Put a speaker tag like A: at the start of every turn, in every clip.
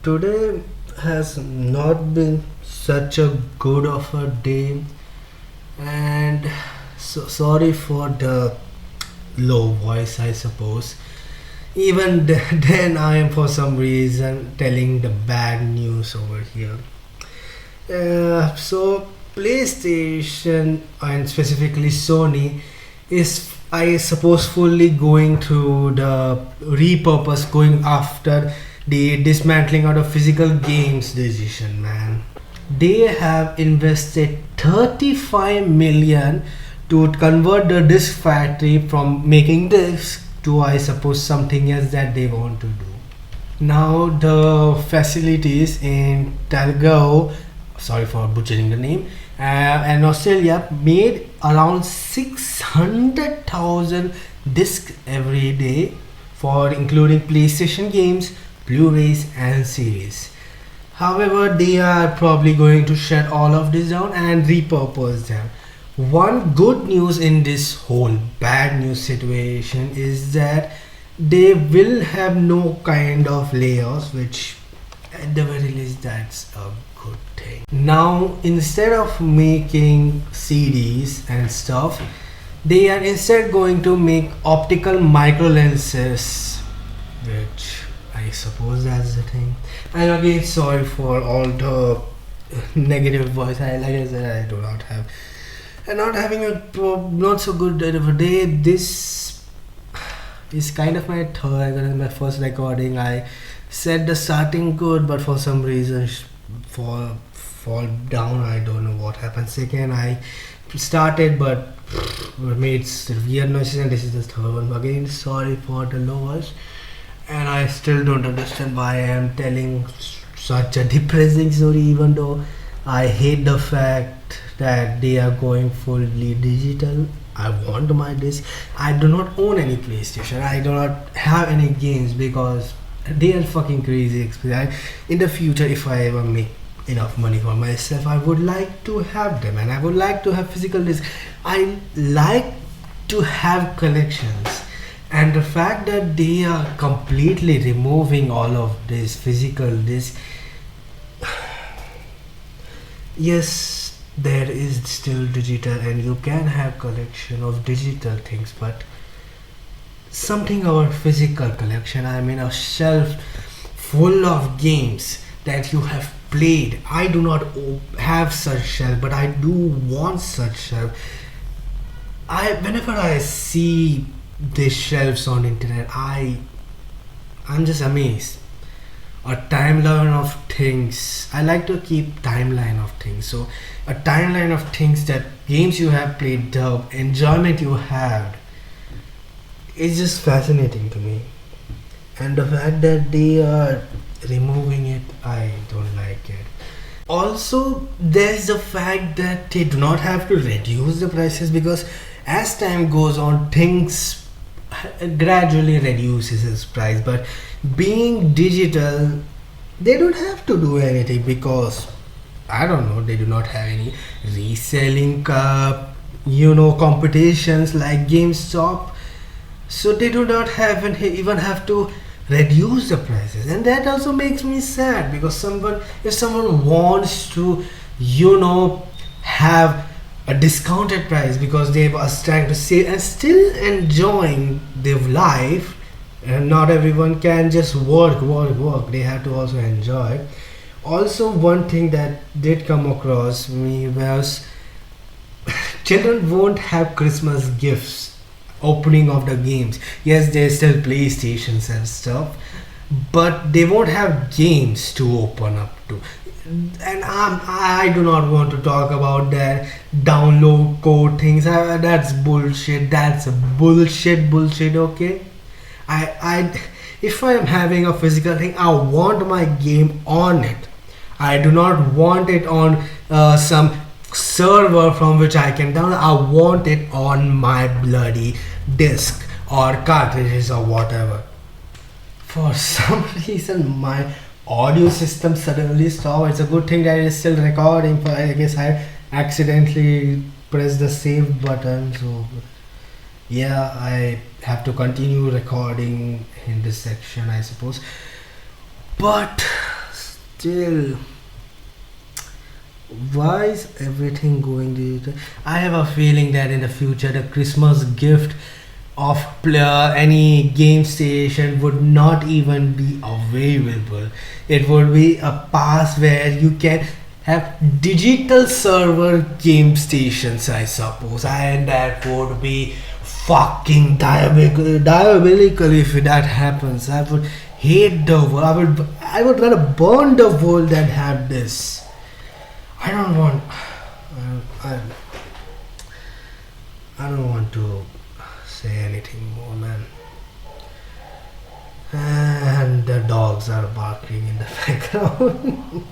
A: Today has not been such a good of a day, and so sorry for the low voice, I suppose. Even then, I am for some reason telling the bad news over here. So, PlayStation and specifically Sony is, I suppose, fully going to the repurpose, going after the dismantling out of physical games decision, man. They have invested 35 million to convert the disc factory from making discs to, I suppose, something else that they want to do. Now the facilities in Talgo, sorry for butchering the name, and Australia made around 600,000 discs every day for including PlayStation games, Blu-rays and series. However, they are probably going to shut all of this down and repurpose them. One good news in this whole bad news situation is that they will have no kind of layoffs, which at the very least that's a good thing. Now instead of making CDs and stuff, they are instead going to make optical micro lenses, which I suppose that's the thing. And again, sorry for all the negative voice. Like I said, I do not have, and not having a not so good of a day. This is kind of my third and my first recording. I said the starting good, but for some reason fall down. I don't know what happened. Second, I started but made weird noises, and this is the third one. Again, sorry for the low voice, and I still don't understand why I am telling such a depressing story, even though I hate the fact that they are going fully digital. I want my disc. I do not own any PlayStation. I do not have any games because they are fucking crazy expensive. In the future, if I ever make enough money for myself, I would like to have them, and I would like to have physical discs. I like to have collections, and the fact that they are completely removing all of this physical disc. Yes, there is still digital and you can have collection of digital things, but something about physical collection, I mean a shelf full of games that you have played. I do not have such shelf, but I do want such shelf. Whenever I see these shelves on internet, I'm just amazed. A timeline of things. I like to keep timeline of things. So a timeline of things, that games you have played, the enjoyment you had, is just fascinating to me. And the fact that they are removing it, I don't like it. Also, there's the fact that they do not have to reduce the prices, because as time goes on, things gradually reduces its price. But being digital, they don't have to do anything, because I don't know, they do not have any reselling competitions like GameStop, so they do not have even have to reduce the prices. And that also makes me sad, because if someone wants to have a discounted price because they are trying to save and still enjoying their life, and not everyone can just work, they have to also enjoy. Also, one thing that did come across me was children won't have Christmas gifts, opening of the games. Yes, there's still PlayStations and stuff, but they won't have games to open up to. And I do not want to talk about that download code things. That's bullshit. That's bullshit. Okay. If I am having a physical thing, I want my game on it. I do not want it on some server from which I can download. I want it on my bloody disc or cartridges or whatever. For some reason, my audio system suddenly stopped. It's a good thing that it is still recording, but I guess I accidentally pressed the save button. So yeah, I have to continue recording in this section, I suppose. But still, why is everything going digital? I have a feeling that in the future the Christmas gift of player any game station would not even be available. It would be a pass where you can have digital server game stations, I suppose, and that would be fucking diabolical if that happens. I would hate the world. I would rather burn the world than have this. I don't want. I, I don't want to say anything more, man. And the dogs are barking in the background.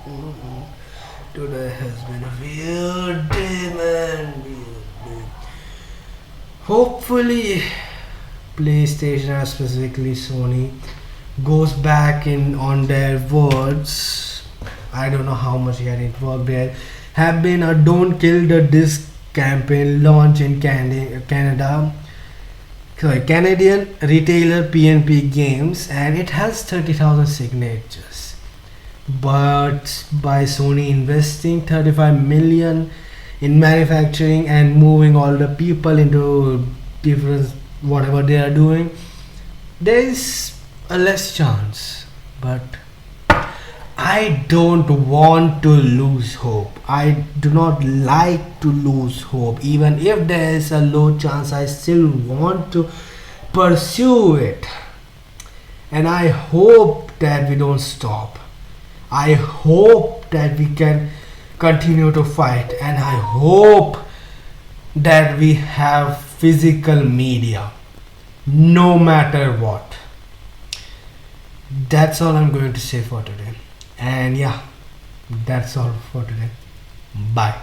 A: Today has been a weird day, man. Weird day. Hopefully, PlayStation, specifically Sony, goes back in on their words. I don't know how much yet it worked. There have been a "Don't Kill the Disc" campaign launch in Canada. Sorry, Canadian retailer PNP Games, and it has 30,000 signatures. But by Sony investing 35 million in manufacturing and moving all the people into different whatever they are doing, there is a less chance. But I don't want to lose hope. I do not like to lose hope. Even if there is a low chance, I still want to pursue it. And I hope that we don't stop. I hope that we can continue to fight. And I hope that we have physical media, no matter what. That's all I'm going to say for today. And yeah, that's all for today. Bye.